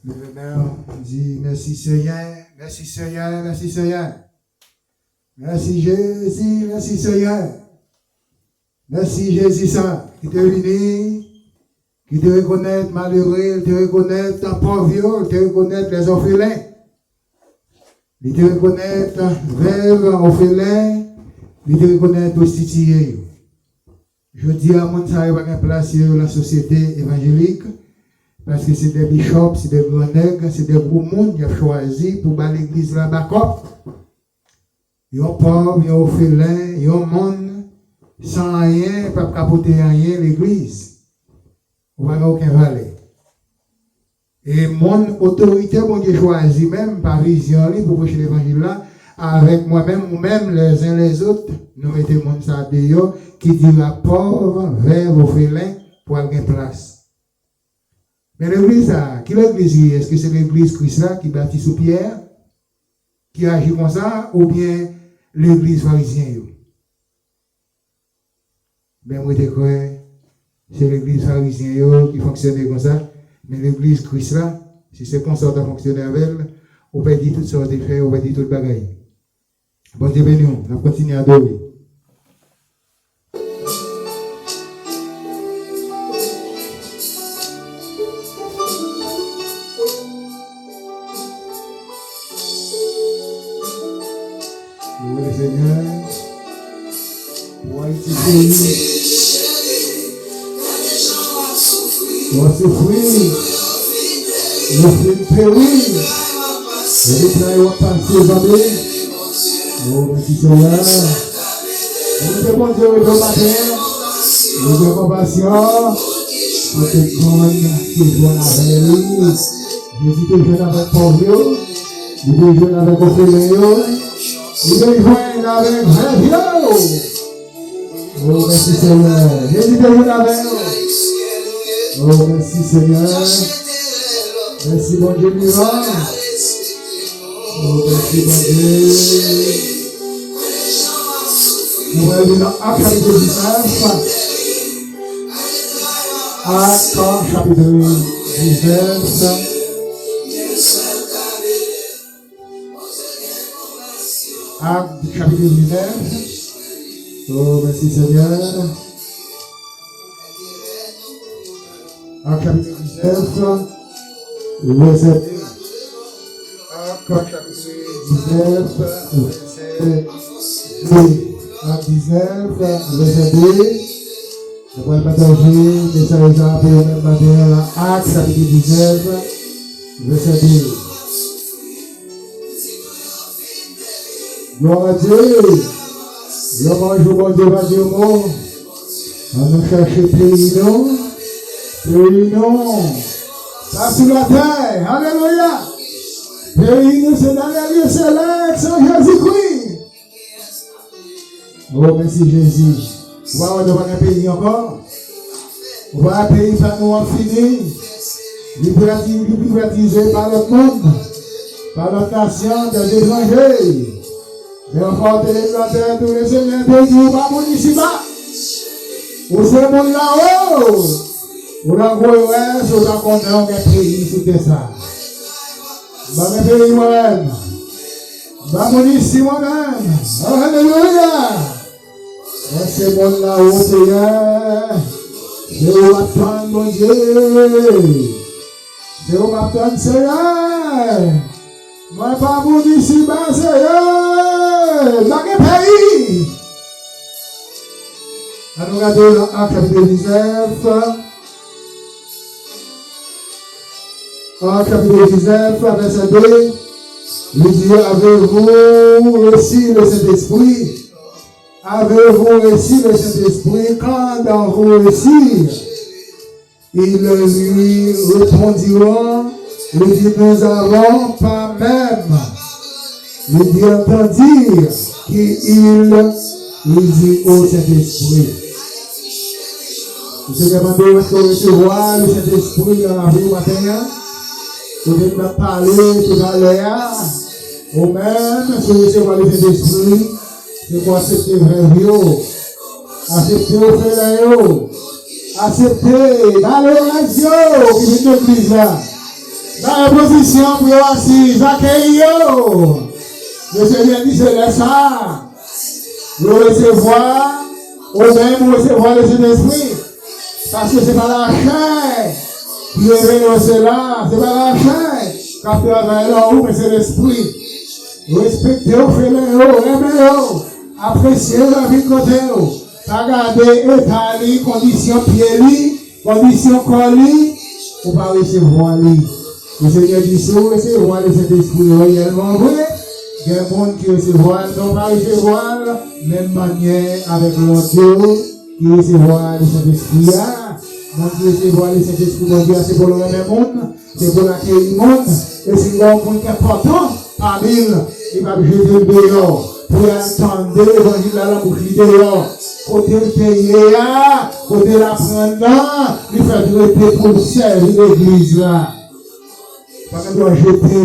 Le Père dit merci Seigneur, merci Seigneur, merci Seigneur. Merci Jésus, merci Seigneur. Merci Jésus ça, qui te unit, qui te reconnaît malheureux, qui te reconnaît pauvre, qui te reconnaît les orphelins, qui te reconnaît veuves, orphelins, qui te reconnaît prostituées. Je dis à mon ça va pas place sur la société évangélique. Parce que c'est des bishops, c'est des grands nègres, c'est des gros monde qui ont choisi pour battre l'église là-bas. Ils ont pauvres, ils ont orphelins, ils ont monde sans rien, pas capoter rien l'église. On va aucun valet. Et mon autorité, mon Dieu choisi même par vision pour prêcher l'évangile là, avec moi-même ou même les uns les autres, nous mettons mon ça dehors qui dira pauvre, veuve, orphelin pour avoir place. Mais l'église, qui est l'église? Est-ce que c'est l'église Christ là qui bâtit sous pierre, qui agit comme ça, ou bien l'église pharisienne? Ben, moi, je crois c'est l'église pharisienne qui fonctionne comme ça, mais l'église Christ là, si c'est comme ça, on fonctionne avec elle, on peut dire toutes sortes de faits, on peut dire toutes les bagailles. Bon Dieu béni, on va continuer à adorer. Seigneur, pour Haïti on va souffrir, nous faisons périr, et les plans vont passer aux amis. Oh, merci Seigneur. Nous devons Dieu au matin, nous devons compassion, pour te prendre qui viennent avec lui. Jésus te jeune avec pauvre, il te jeune avec orphelin. Il est joint avec un vieux. Oh, merci Seigneur. Jésus te joint avec nous. Oh, merci Seigneur. Merci bon Dieu vivant. Oh, merci bon Dieu. Nous allons dans Acte chapitre 19. Acte chapitre 19. Acte chapitre 19. Oh, merci Seigneur. Acte chapitre 19. Verset 2. Acte chapitre 19. Verset 2. Acte 19. Verset 2. Je vais partager des messages pour le même matin. Acte chapitre 19. Verset 2. Gloire à Dieu. Bonjour, Dieu va dire mot. On nous chercher pays non. Ça sur la terre. Alléluia. Pays nous, c'est dans les lieux célestes, sans Jésus-Christ. Oh, merci Jésus. On va avoir un pays encore. On va un pays par nous en fini. Privatisé par notre monde, par notre nation, des étrangers. Et encore téléspectateurs, tous les seigneurs de Dieu, pas mon ici bas. Où c'est mon là-haut? Où dans le ouest, où dans le pays, sous ça. Dans le pays moi-même. Pas mon ici moi-même. Alléluia. C'est mon là-haut, Seigneur. C'est où m'attendre, mon Dieu. C'est où m'attendre, Seigneur. Moi, pas mon ici bas, Seigneur. Dans quel pays? À nous regarder dans Acte chapitre 19. Acte chapitre 19, verset 2. Il dit, avez-vous reçu le Saint-Esprit? Avez-vous reçu le Saint-Esprit? Quand dans vos récits, ils lui répondiront, il dit, nous avons pas même. Il dit, entendir qu'il dit au Saint-Esprit. Je demande de recevoir le Saint-Esprit dans la vie matin. Je vais me parler tout à l'heure. Ou même, si vous recevez le Saint-Esprit, c'est pour accepter vrai Dieu. Accepter au frère. Accepter l'adoration qui vient de l'église là. Dans la position pour assis, accueillez-vous. Le Seigneur dit, c'est là ça. Vous recevoir, ou même recevoir le Saint-Esprit. Parce que ce n'est pas la chair qui révèle cela. Ce n'est pas la chair qui travaille là haut, mais c'est l'Esprit. Respectez-vous, faites-le, aimez-vous, appréciez la vie côté. Regardez état, condition pied, condition corps, pour ne pas recevoir lui. Le Seigneur dit, si vous recevez le Saint-Esprit réellement vrai, il y a des gens qui recevoir, non pas recevoir, même manière avec l'autre Dieu, qui recevoir le Saint-Esprit. Donc, qui recevoir le Saint-Esprit, c'est pour le même monde, c'est pour l'accueillir le monde, et c'est un monde qui est important, parmi il va jeter le dehors, pour attendre l'évangile de la bouche dehors, côté le pays, côté la prendre, il fait traiter pour servir l'église là. Parce qu'on doit jeter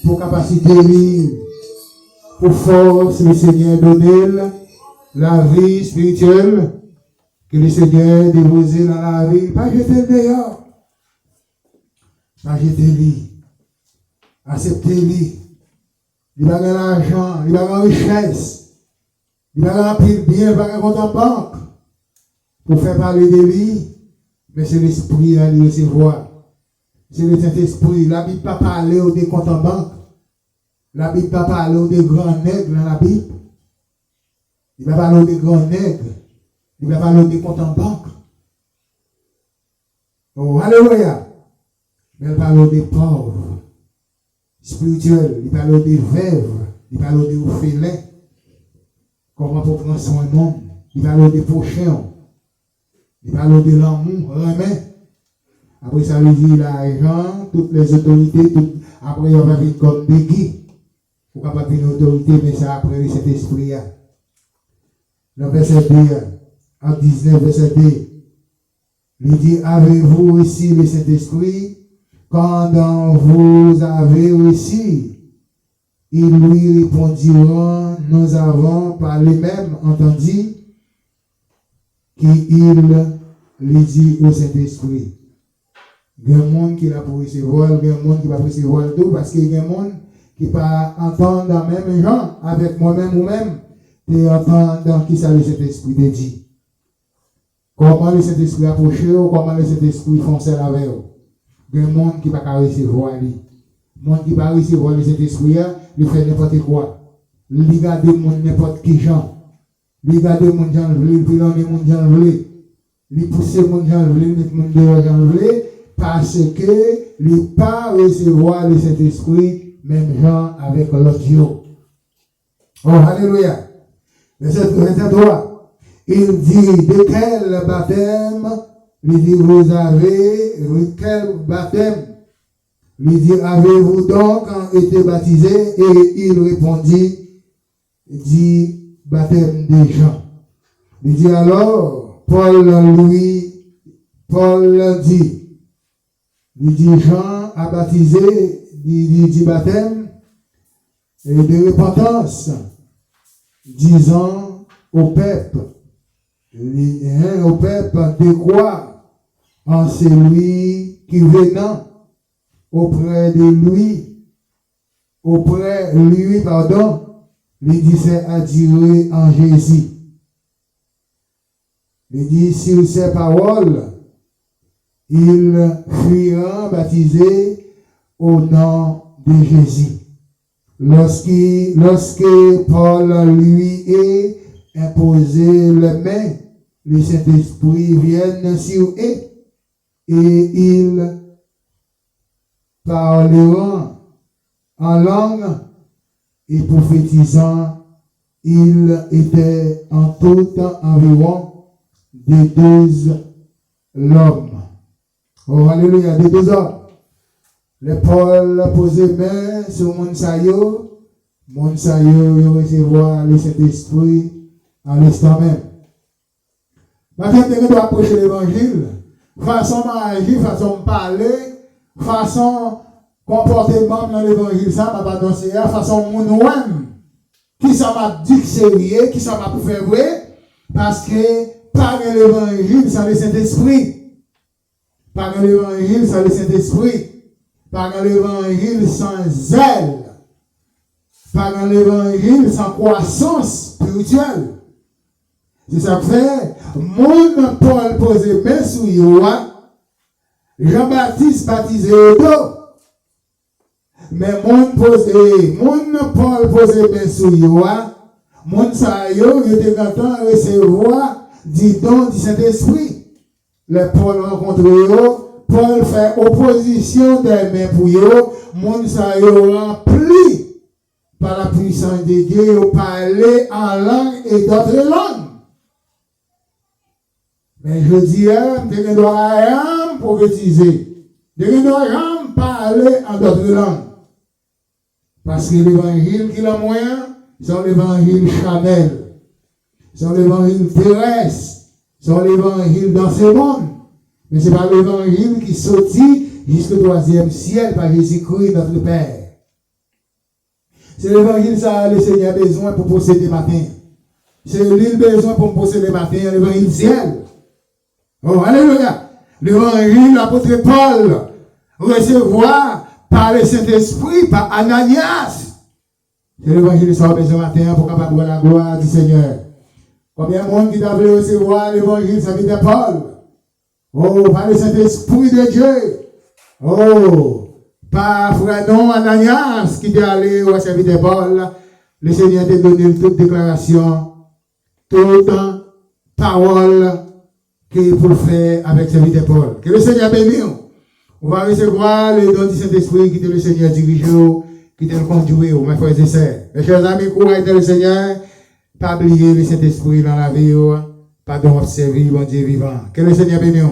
pour capacité libre, pour force, le Seigneur donner la vie spirituelle que le Seigneur déposé dans la vie. Pas jeter le dehors. Pas jeter lui. Accepter lui. Il va gagner l'argent, il va gagner richesse. Il va gagner bien, il va gagner compte en banque. Pour faire parler de lui. Mais c'est l'esprit à lui recevoir. C'est le Saint-Esprit. La Bible ne peut pas parler des comptes en banque. La Bible ne peut pas parler des grands nègres dans la Bible. Il va parler des grands nègres. Il va parler des comptes en banque. Oh, alléluia. Mais il parle des pauvres spirituels. Il parle des veuves. Il parle des orphelins. Comment pour prendre soin du monde. Il parle des prochains. Il parle de l'amour, remet. Après ça, il dit l'argent, toutes les autorités, après on va venir comme des guides. Pour ne pas une autorité, mais ça après cet esprit. Le verset 2, en 19, verset 2, il dit, avez-vous reçu le Saint-Esprit? Quand vous avez reçu, ils lui répondiront, nous avons par les mêmes entendu qu'il lui dit au Saint-Esprit. Il y a un monde qui l'a pour recevoir, il y a un monde qui va recevoir tout, parce qu'il y a un monde qui ne peut pas entendre dans le même genre, avec moi-même ou même, et entendre qui ça le Saint-Esprit te dit. Comment le Saint-Esprit approche, comment le Saint-Esprit fonctionne avec eux. Il y a un monde qui ne peut pas recevoir lui. Le monde qui ne peut pas recevoir le Saint-Esprit, il fait n'importe quoi. Il regarde le monde n'importe qui genre. Il regarde le monde genre, il prend le monde genre, il pousse le monde genre, il met le monde dehors genre, parce que il ne peut pas recevoir le Saint-Esprit, même genre avec l'autre Dieu. Oh, alléluia. Verset 23. Il dit, de quel baptême? Il dit, vous avez, quel baptême? Il dit, avez-vous donc été baptisé? Et il répondit, dit, baptême des gens. Il dit alors, Paul dit, il dit, Jean a baptisé, il dit baptême et de repentance, disant au peuple, de croire en celui qui venant auprès lui, il disait attirer en Jésus. Il dit sur ces paroles, il furent baptisés au nom de Jésus. Lorsque Paul lui ait imposé les mains, le Saint-Esprit vient sur eux et ils parleront en langue et prophétisant, il était en tout environ de 12 hommes. Oh, alléluia, de 2 hommes. Le Paul posé main sur mon saillot recevoir le Saint-Esprit à l'instant même. Maintenant, on doit approcher l'évangile, façon d'agir, façon de parler, façon comportement dans l'évangile, ça m'a pas dansé, façon mon même, qui ça m'a dit que c'est vrai, qui ça m'a pour faire vrai, parce que par l'évangile, ça le Saint-Esprit. Par l'évangile, ça le Saint-Esprit. Pas dans l'évangile sans zèle. Pas dans l'évangile sans croissance spirituelle. C'est ça que fait. Mon Paul posé main sur Yoa. Jean-Baptiste baptisé au dos. Mais mon Paul posé main sur Yoa. Mon sa yo, il était content de recevoir du don du Saint-Esprit. Le Paul rencontre yo. Paul fait opposition des mains pour yo. Mon sa yo rempli par la puissance de Dieu, au parler en langue et d'autres langues. Mais je dis, je dois prophétiser. Je dois parler en d'autres langues. Parce que l'évangile qu'il a moyen, c'est l'évangile charnel. C'est l'évangile terrestre. C'est l'évangile dans ce monde. Mais ce n'est pas l'évangile qui sortit jusqu'au 3e ciel par Jésus-Christ, notre Père. C'est l'évangile ça le Seigneur a besoin pour posséder matin. C'est lui besoin pour posséder matin, l'évangile ciel. Oh, alléluia. L'évangile, l'apôtre Paul, recevoir par le Saint-Esprit, par Ananias. C'est l'évangile ça a besoin matin pour capable voir la gloire du Seigneur. Combien de monde qui t'a voulu recevoir l'évangile, ça veut dire Paul. Oh, par le Saint-Esprit de Dieu. Oh, par frère non Ananias qui est allé au service de Paul, le Seigneur t'a donné toute déclaration, toute parole qu'il pour faire avec service de Paul. Que le Seigneur bénisse. On va recevoir le don du Saint-Esprit qui te le Seigneur dirige, qui te le conduit, mes frères et sœurs. Mes chers amis, courage de le Seigneur, pas oublier le Saint-Esprit dans la vie, pas d'observer, bon Dieu vivant. Que le Seigneur bénisse.